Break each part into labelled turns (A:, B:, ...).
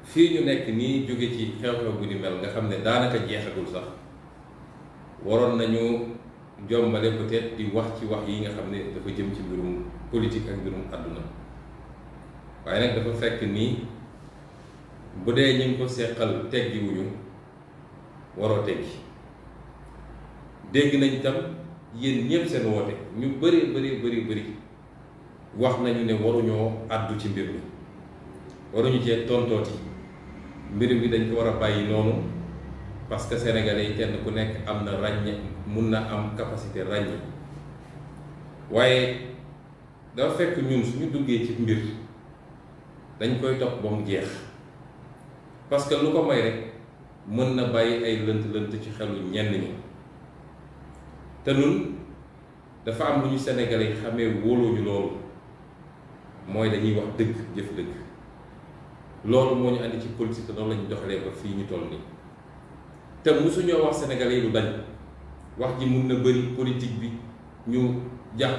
A: fii ñu nekk nii jóge ci xew-xew bu ni mel nga xam ne daanaka jeexagul sax waroon nañu jombale peut-être di wax ci wax yi nga xam ne dafa jëm ci mbirum politique ak mbirum àdduna waaye nag dafa fekk nii bu dee ñu ngi ko seqal teggiwuñu waroo teggi dégg nañ tam yéen ñëpp seen woote ñu bëri wax nañu ne waruñoo àddu ci mbir mi waruñu cee tontooti mbir mi dañ ko war a bàyyi noonu parce que sénégalais yi kenn ku nekk am na ràññe mun na am capacité ràññe waaye dafa fekk ñun suñu duggee ci mbir dañ koy topp ba mu jeex parce que lu ko may rek mën na bàyyi ay lënt-lënt ci xelu ñenn ñi te nun dafa am lu ñu sénégalais yi xamee wóoluñu loolu mooy dañuy wax dëgg jëf dëgg loolu moo ñu andi ci politique te noonu lañu doxalee ba fii ñu toll nii te mosuñoo wax sénégalais yi lu dañ wax ji mun na bëri politique bi ñu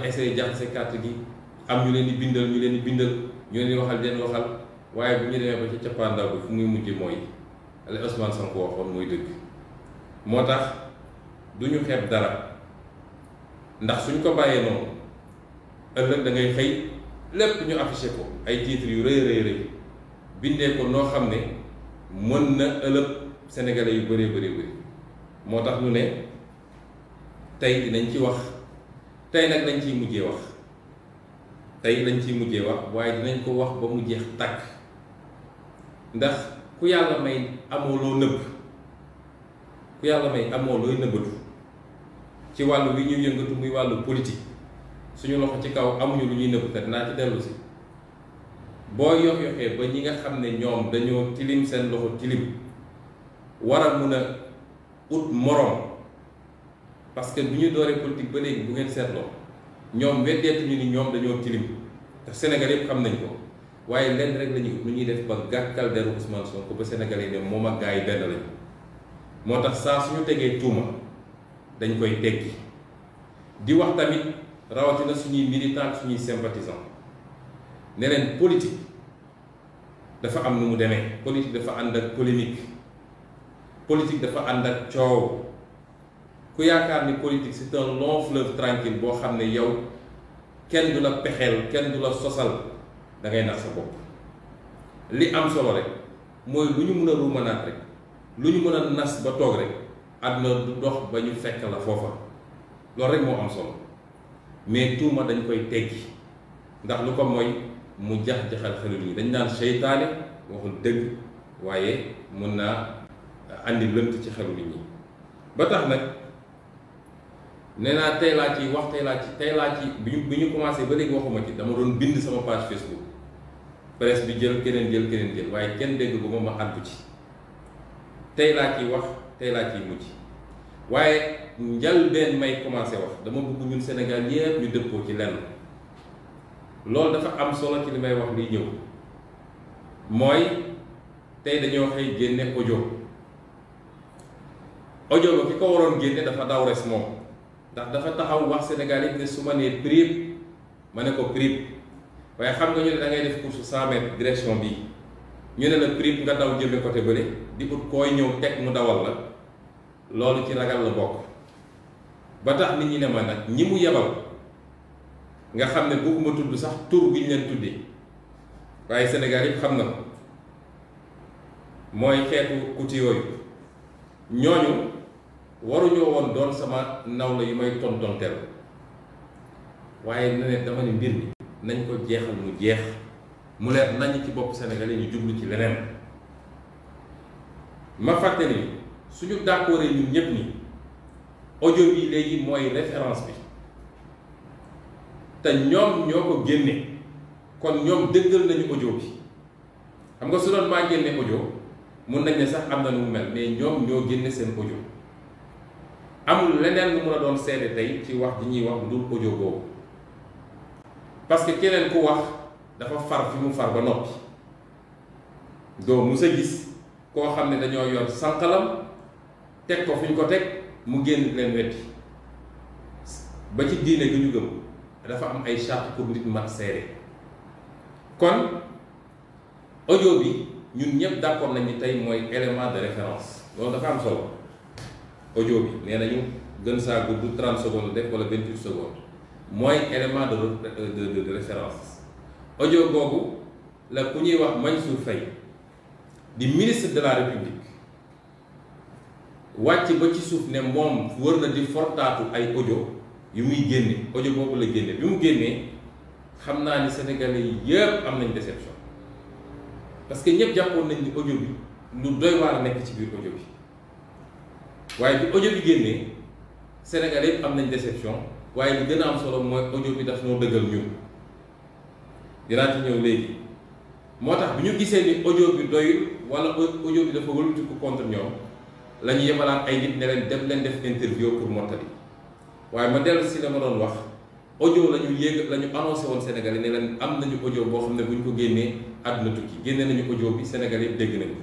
A: essayé jaxase carte gi am ñu leen di bindal ñu leen di waxal leen waxal waaye bu ñu demee ba ci cappaandaw bi fu muy mujj mooy ale Ousmane Sonko waxoon mooy dëgg moo tax du ñu xeeb dara ndax suñ ko bàyyee noonu ëllëg da ngay xëy lépp ñu affiché ko ay titres yu rëy bindee ko noo xam ne mën na ëllëg sénégalais yu bëree moo tax ñu ne tey dinañ ci wax tey nag lañ ciy mujjee wax waaye dinañ ko wax ba mu jeex tàkk ndax ku yàlla may amoo loo nëbb ku yàlla may amoo looy nëbbatu ci wàllu wi ñuy yëngatu muy wàllu politique suñu loxo ci kaw amuñu lu ñuy nëbb te dinaa ci dellu si boo yoxee ba ñi nga xam ne ñoom dañoo tilim seen loxo tilim war a mun a ut moroom parce que bu ñu dooree politique ba léegi bu ngeen seetloo ñoom weddeetuñu ni ñoom dañoo tilim te Sénégal yëpp xam nañ ko waaye lenn rek la ñuy ut nu ñuy def ba gàkkal deru Ousmane Sonko ba Sénégalais yi ne moom ak gars yi benn lañu moo tax saa suñu tegee tuuma dañ koy teggi di wax tamit rawatina suñuy militant suñuy sympathisant ne leen politique dafa am nu mu demee politique dafa ànd ak polémique politique dafa ànd ak coow ku yaakaar ni politique c'est un long fleuve tranquille boo xam ne yow kenn du la pexeel kenn du la sosal da ngay nax sa bopp li am solo rek mooy lu ñu mën a ruumanaat rek lu ñu mën a nas ba toog rek àdduna du dox ba ñu fekk la foofa loolu rek moo am solo mais tuuma dañ koy teggi ndax lu ko mooy mu jax-jaxal xelu ñi dañ naan seytaane waxul dëgg waaye mun naa andi lënt ci xelu nit ñi ba tax nag nee naa tey laa ci bi ñu commencé ba léegi waxuma ci dama doon bind sama page Facebook presse bi jël keneen jël waaye kenn dégg bu ma àddu ci tey laa ciy wax tey laa ciy mujj waaye njëlbeen may commencé wax dama bëgg ñun Sénégal yépp ñu dëppoo ci lenn loolu dafa am solo ci li may wax liy ñëw mooy tey dañoo xëy génne audio ba ki ko waroon génne dafa daw res moom ndax dafa taxaw wax Sénégal yi ne su ma nee prip ma ne ko prip waaye xam nga ñu ne da ngay def course 100 mètres direction bii ñu ne la prip nga daw jëme côté bële di ut kooy ñëw teg mu dawal la loolu ci ragal la bokk ba tax nit ñi ne ma nag ñi mu yebal nga xam ne bëgguma tudd sax tur bi ñu leen tuddee waaye Sénégal yëpp xam na ko mooy xeetu kuti yooyu ñooñu waruñoo woon doon sama nawla yu may tontonteel waaye ne dama ne mbir mi nañ ko jeexal mu jeex mu leer nañ ci bopp Sénégalais ñu jublu ci leneen ma fàtte ni suñu d'accord ñun ñëpp ni audio bi léegi mooy référence bi te ñoom ñoo ko génne kon ñoom dëggal nañu audio bi xam nga su doon maa génne audio mun nañ ne sax am na nu mu mel mais ñoom ñoo génne seen audio amul leneen lu mun a doon seede tey ci wax ji ñuy wax lu dul audio boobu parce que keneen ku wax dafa far fi mu far ba noppi doo mu sa gis koo xam ne dañoo yor sànqalam teg ko fi ñu ko teg mu génn leen wetti ba ci diine gi ñu gëm dafa am ay charte pour nit mat seede kon audio bi ñun ñëpp d'accord nañ ni tey mooy élément de référence loolu dafa am solo. audio bi nee nañu gën saa gudd 30 secondes def wala 28 secondes mooy élément de référence. audio googu la ku ñuy wax Mansour Faye di ministre de la République wàcc ba ci suuf ne moom wër na di fortaatu ay audio yu muy génne audio boobu la génne bi mu génnee xam naa ni sénégalais yi yëpp am nañ déception parce que ñëpp jàppoon nañ ni audio bi lu doy waar nekk ci biir audio bi waaye bi audio bi génnee sénégalais yëpp am nañ déception waaye li gën a am solo mooy audio bi daf noo dëggal ñun dinaa ci ñëw léegi moo tax bi ñu gisee ni audio bi doyul wala audio bi dafa wëlbatiku contre ñoom la ñu yebalaat ay nit ne leen dem leen def interview pour mottali waaye ma dellu si la ma doon wax audio la ñu yéeg la ñu annoncé woon Sénégal yi ne leen am nañu audio boo xam ne bu ñu ko génnee àdduna tukki génne nañu audio bi Sénégal yëpp dégg nañu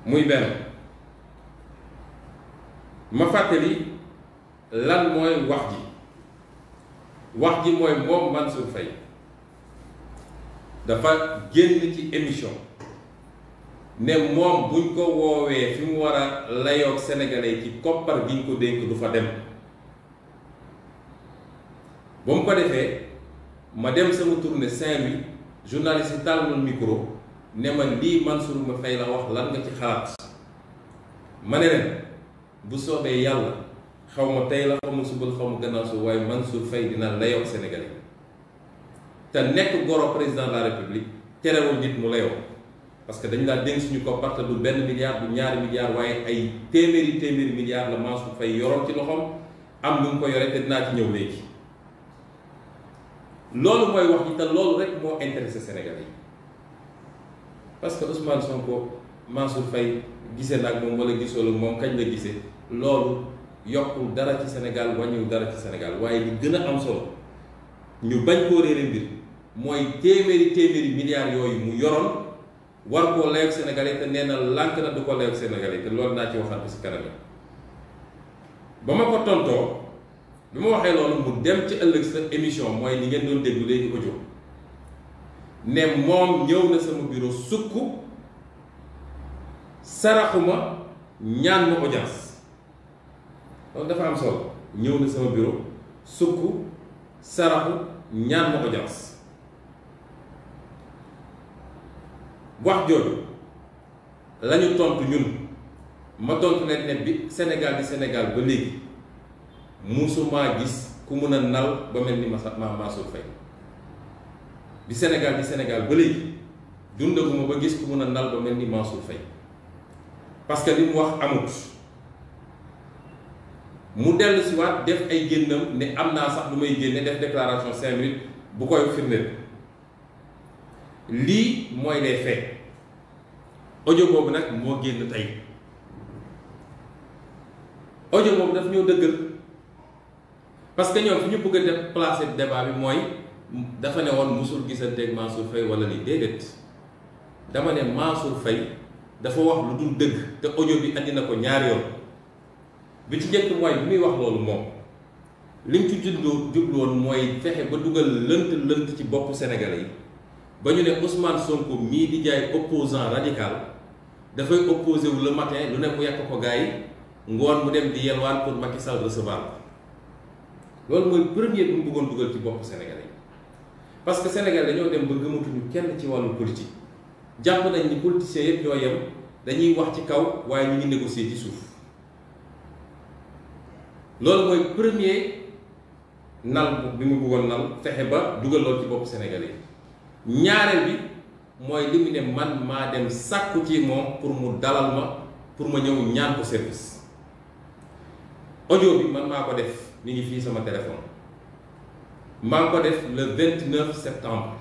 A: muy benn ma fàttali lan mooy wax ji mooy moom Mansour Faye dafa génn ci émission ne moom buñ ko woowee fi mu war a layoog sénégalais ci koppar gi ñu ko dénk du fa dem ba mu ko defee ma dem sama tournée Saint-Louis journaliste yi tàll na micro ne ma lii Mansour ma Faye la wax lan nga ci xalaat ma ne leen bu soobee yàlla xaw ma tey la xaw ma subal xaw ma gannaaw su waaye Mansour Faye dina layoog sénégalais te nekk goro président de la république terewul nit mu layoo parce que dañu laa dénk suñu koppar te du benn milliard du ñaari milliards waaye ay téeméeri milliards la Mansour Faye yoroon ci loxoom am lu mu ko yore te dinaa ci ñëw léegi loolu mooy wax ji te loolu rek moo intéressé Sénégalais yi parce que Ousmane Sonko Mansour Faye gisee nag moom wala gisoo la moom kañ la gisee loolu yokkul dara ci Sénégal wàññiwul dara ci Sénégal waaye li gën a am solo ñu bañ koo réere mbir mooy téeméeri milliards yooyu mu yoroon war koo layoog Sénégalais te nee na lànk na du ko layoog Sénégalais te loolu naa ci waxaat bi si kanam ba ma ko tontoo bi ma waxee loolu mu dem ci ëllëg sa émission mooy li ngeen doon déglu léegi audio ne moom ñëw na sama bureau sukk saraxuma ñaan ma audience loolu dafa am solo ñëw na sama bureau sukk saraxu ñaan ma audience wax jooju la ñu tontu ñun ma tontu leen ne bi Sénégal di Sénégal ba léegi musumaa gis ku mun a nal ba mel ni Mansour Faye bi Sénégal di Sénégal ba léegi dundaguma ba gis ku mun a nal ba mel ni Mansour Faye parce que li mu wax amut mu dellu si waat def ay génnam ne am naa sax lu may génne def déclaration 5 minutes bu koy firndeel lii mooy les faits audio boobu nag moo génn tey audio boobu daf ñoo dëggal parce que ñoom fi ñu bëgg a def placer débat bi mooy dafa ne woon musul gisanteeg Mansour Faye wala lii déedéet dama ne Mansour Faye dafa wax lu dul dëgg te audio bi andi na ko ñaari yoon bi ci njëkk mooy bi muy wax loolu moom liñ ci jublu woon mooy fexe ba dugal lënt ci boppu Sénégalais yi ba ñu ne Ousmane Sonko mii di jaay opposant radical dafay opposé wu le matin lu ne mu yàq ko gars yi ngoon mu dem di yelwaan pour Macky Sall recevoir loolu mooy premier bi mu bëggoon dugal ci boppu Sénégalais yi parce que Sénégal dañoo dem ba gëmatuñu kenn ci wàllu politique jàpp nañ ni politiciens yëpp ñoo yem dañuy wax ci kaw waaye ñu ngi négocier ci suuf loolu mooy premier nal bi mu bëggoon nal fexe ba dugal loolu ci boppu Sénégalais yi ñaareel bi mooy li mu ne man maa dem sàkku ci moom pour mu dalal ma pour ma ñëw ñaan ko service audio bi man maa ko def mi ngi fii sama téléphone maa ngi ko def le 29 septembre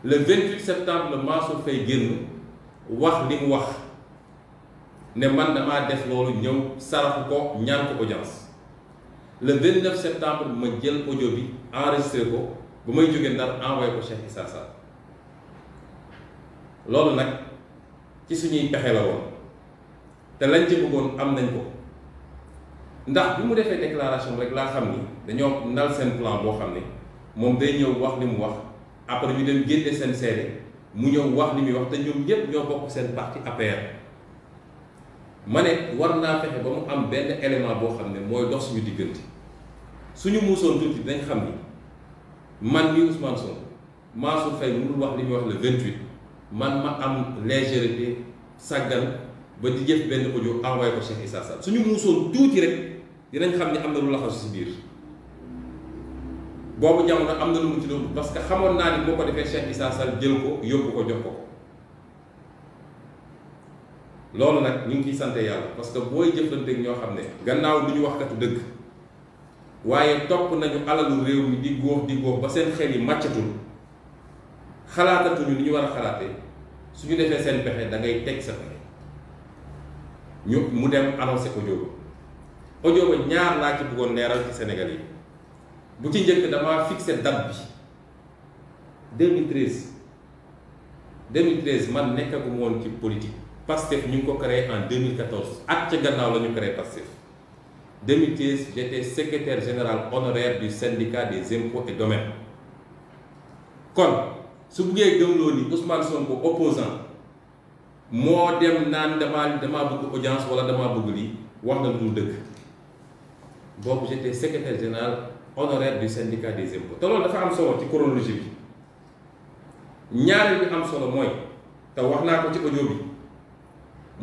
A: le 28 septembre le Mansour Faye génn wax li mu wax ne man damaa def loolu ñëw saraxu ko ñaan ko audience le 29 septembre ma jël audio bi enregistré ko bu may jógee Ndar envoyé ko Cheikh Issa Sall loolu nag ci suñuy pexe la woon te lañ ci bëggoon am nañ ko ndax bi mu defee déclaration rek laa xam ni dañoo nal seen plan boo xam ne moom day ñëw wax li mu wax après ñu dem génne seen seede mu ñëw wax li muy wax te ñoom ñëpp ñoo bokk seen parti APR. ma ne war naa fexe ba mu am benn élément boo xam ne mooy dox suñu diggante suñu muusoon tuuti dañ xam ni man mii Ousmane Sonko Mansour Faye mënul wax li muy wax le 28 man ma am légèreté sàggan ba di jëf benn audio envoyé ko Cheikh Issa Sall suñu muusoon tuuti rek dinañ xam ni am na lu laxasu si biir boobu jamono am na lu mu ci doon parce que xamoon naa ni boo ko defee Cheikh Issa Sall jël ko yóbbu ko jox ko loolu nag ñu ngi ciy sant yàlla parce que booy jëflanteeg ñoo xam ne gannaaw lu ñu waxkatu dëgg waaye topp nañu alalu réew mi di góox ba seen xel yi màccatul xalaatatuñu ni ñu war a xalaatee su ñu defee seen pexe da ngay teg sa pexe ñu mu dem annoncé audio ba ñaar laa ci bëggoon leeral ci Sénégal yi bu ci njëkk damaa fixé date bi 2013 man nekkaguma woon ci politique. Pastef ñu ngi ko créé en 2014 at ca gannaaw la ñu créé Pastef 2013 j'étais secrétaire général honoraire du syndicat des impôts et domaines kon su buggee gëmloo ni Ousmane Sonko opposant moo dem naan damaa bëgg audience wala damaa bëgg lii wax na lu dul dëgg boobu j'étais secrétaire général honoraire du syndicat des impôts te loolu dafa am solo ci chronologie bi ñaareel bi am solo mooy te wax naa ko ci audio bi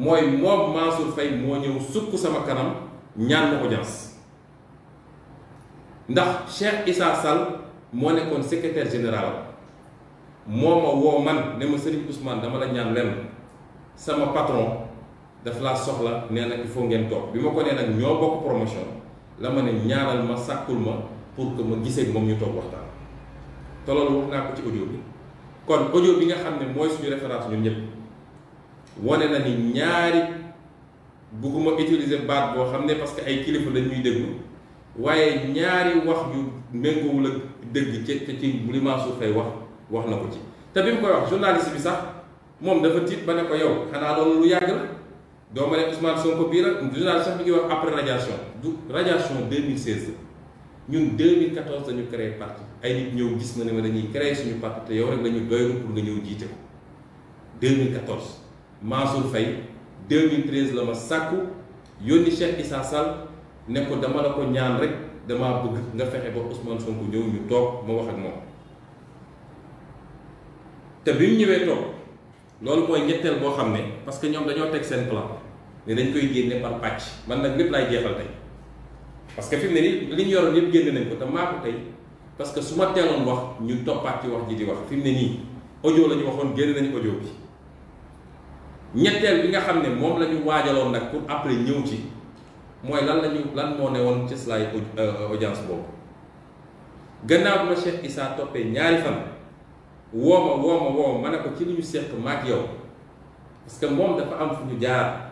A: mooy moom Mansour Faye moo ñëw sukk sama kanam ñaan ma audience ndax Cheikh Issa Sall moo nekkoon secrétaire général moo ma woo man ne ma Serigne Ousmane dama la ñaan lenn sama patron daf laa soxla nee na il faut ngeen toog bi ma ko nee nag ñoo bokk promotion la ma ne ñaanal ma sàkkul ma pour que ma gisee moom ñu toog waxtaan te loolu wax naa ko ci audio bi kon audio bi nga xam ne mooy suñu référence ñun ñëpp wane na ni ñaari bugguma utiliser baat boo xam ne parce que ay kilifa lañ ñuy déglu waaye ñaari wax yu méngoowul ak dëgg ci li Mansour Faye wax na ko ci te bi mu koy wax journaliste bi sax moom dafa tiit ba ne ko yow xanaa loolu lu yàgg la doo ma ne Ousmane Sonko bii la journaliste sax mi ngi wax après radiation du radiation 2016 ñun 2014 dañu créé parti ay nit ñëw gis ma ne ma dañuy créé suñu parti te yow rek lañu doylu pour nga ñëw jiite ko 2014 Mansour Faye 2013 la ma sàkku yónni Cheikh Issa Sall ne ko dama la ko ñaan rek damaa bëgg nga fexe ba Ousmane Sonko ñëw ñu toog ma wax ak moom te bi mu ñëwee toog loolu mooy ñetteel boo xam ne parce que ñoom dañoo teg seen plan ne dañ koy génne par pàcc man nag lépp laay jeexal tey parce que fi mu ne nii li ñu yoroon yëpp génne nañ ko te maa ko tey parce que su ma teeloon wax ñu toppaat ci wax ji di wax fi mu ne nii audio la ñu waxoon génne nañu audio bi ñetteel bi nga xam ne moom la ñu waajaloon nag pour après ñëw ci mooy lan moo ne woon ci slide audience boobu gannaaw bi ma Cheikh Issa toppee ñaari fan woo ma ne ko ci li ñu seq maak yow parce que moom dafa am fu ñu jaar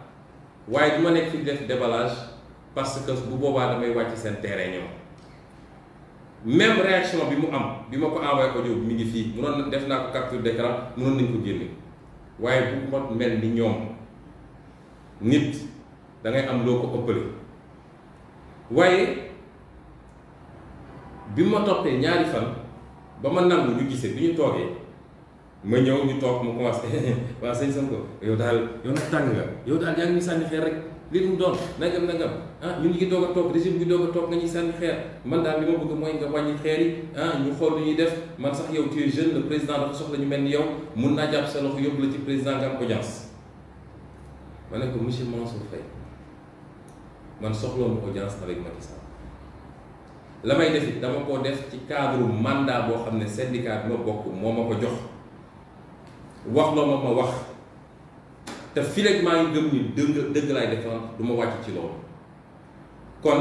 A: waaye du ma nekk fi def déballage parce que bu boobaa damay wàcc seen terrain ñoom même réaction bi mu am bi ma ko envoyé audio bi mi ngi fii munoon na def naa ko capture d'écran munoon nañ ko génne waaye bu ma mel ni ñoom nit da ngay am loo ko ëppale waaye bi ma toppee ñaari fan ba ma nangu ñu gisee bi ñu toogee ma ñëw ñu toog mu commencé waaw sëñ Sonko yow daal yow nag tàng nga yow daal yaa ngi ñuy sànni xeer rek lii mu doon nangam ñu ngi doog a toog régime bi doog a toog nga ñuy sànni xeer man daal li ma bëgg mooy nga wàññi xeer yi ñu xool lu ñuy def man sax yow tu es jeune le président dafa soxla ñu mel ni yow mun naa jàpp sa loxo yóbbu la ci président nga am audience ma ne ko monsieur Mansour Faye man soxloo ma audience avec Macky Sall la may def it dama koo def ci cadre mandat boo xam ne syndicat bi ma bokk moo ma ko jox wax loo ma wax te fileeg maa ngi gëm ni dëgg laay défendre du ma wàcc ci loolu kon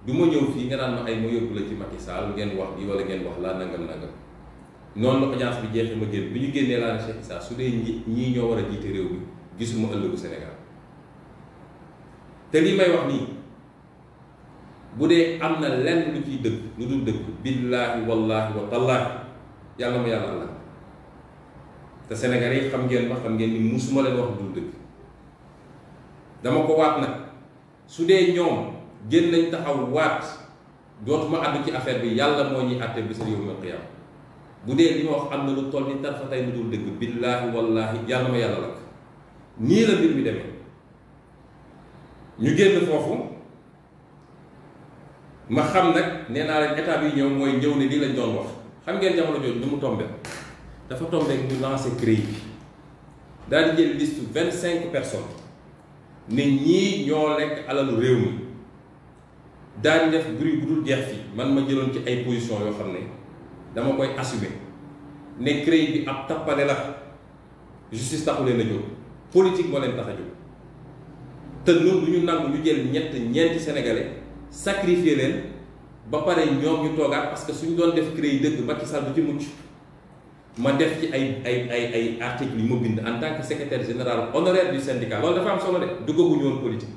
A: du ma ñëw fii nga naan ma ay ma yóbbu la ci Macky Sall ngeen wax bi wala ngeen wax laa nangam noonu la audience bi jeexee ma génn bi ñu génnee laa ne Cheikh Issa su dee ñii ñoo war a jiite réew mi gisuma ëllëgu Sénégal te lii may wax nii bu dee am na lenn lu ciy dëgg lu dul dëgg billaahi wallaahi wa tallaahi yàlla ma yàlla la te Sénégalais yi xam ngeen ma xam ngeen ni musuma leen wax lu dul dëgg dama ko waat nag su dee ñoom génn nañ taxaw waat dootuma àddu ci affaire bi yàlla moo ñuy àtte bés yawmal qiyaama bu dee li ma wax am na lu toll ni tarfa tey lu dul dëgg billaahi wallaahi yàlla ma yàlla lakk nii la mbir mi demee. ñu génn foofu ma xam nag nee naa leen état bi ñëw mooy ñëw ne lii lañ doon wax xam ngeen jamono jooju nu mu tombé dafa tombé ñu lancé CREI bi daal di jël liste 25 personnes ne ñii ñoo lekk alalu réew mi daal di def bruit bu dul jeex fii man ma jëloon ci ay position yoo xam ne dama koy assumer ne CREI bi ab tappale la justice taxu leen a jóg politique moo leen tax a jóg te ñun du ñu nangu ñu jël ñeenti sénégalais sacrifier leen ba pare ñoom ñu toogaat parce que suñu doon def CREI dëgg Macky Sall du ci mucc ma def ci ay articles yu ma bind en tant que secrétaire général honoraire du syndicat loolu dafa am solo de duggaguñu woon politique